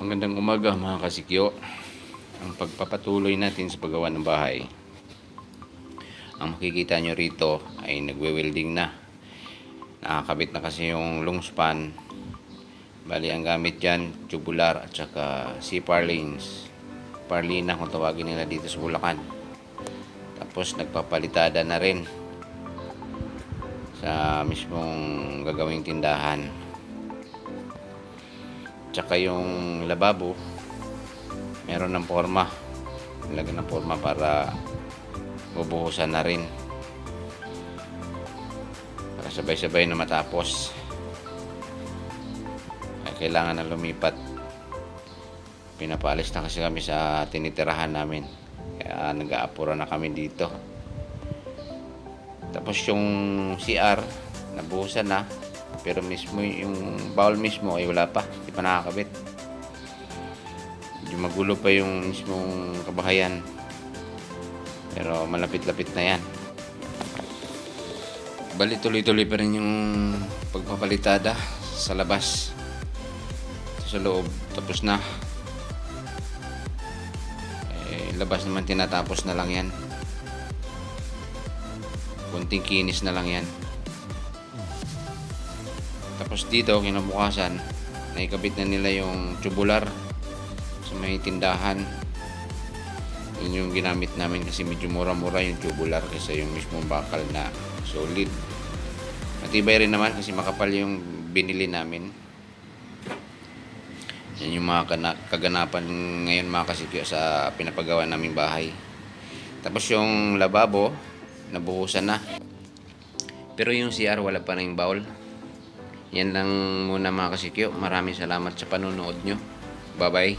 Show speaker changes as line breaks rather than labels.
Magandang umaga mga kasikyo. Ang pagpapatuloy natin sa paggawa ng bahay. Ang makikita nyo rito ay nagwe-welding na. Nakakabit na kasi yung long span. Bali ang gamit dyan, tubular at saka C-purlins. Parlina kung tawagin nila dito sa Bulacan. Tapos nagpapalitada na rin sa mismong gagawing tindahan. Tsaka yung lababo meron ng forma, nilagyan ng forma para bubuhusan na rin para sabay-sabay na matapos. Kailangan na lumipat, pinapaalis na kasi kami sa tinitirahan namin, kaya nag-aapura na kami dito. Tapos yung CR nabuhusan na, pero mismo yung bowl mismo ay wala pa, hindi pa nakakabit. Medyo magulo pa yung mismong kabahayan, pero malapit-lapit na yan. Bali tuloy-tuloy pa rin yung pagpapalitada sa labas. Sa loob tapos na, labas naman tinatapos na lang yan, kunting kinis na lang yan. Tapos dito kinabukasan naikabit na nila yung tubular sa may tindahan. Yun yung ginamit namin kasi medyo mura-mura yung tubular kaysa yung mismong bakal na solid. Matibay rin naman kasi makapal yung binili namin. Yan yung mga kaganapan ngayon mga kasikyo sa pinapagawa naming bahay. Tapos yung lababo nabuhusan na, pero yung CR wala pa na yung bowl. Yan lang muna mga kasikyo. Maraming salamat sa panonood nyo. Bye bye.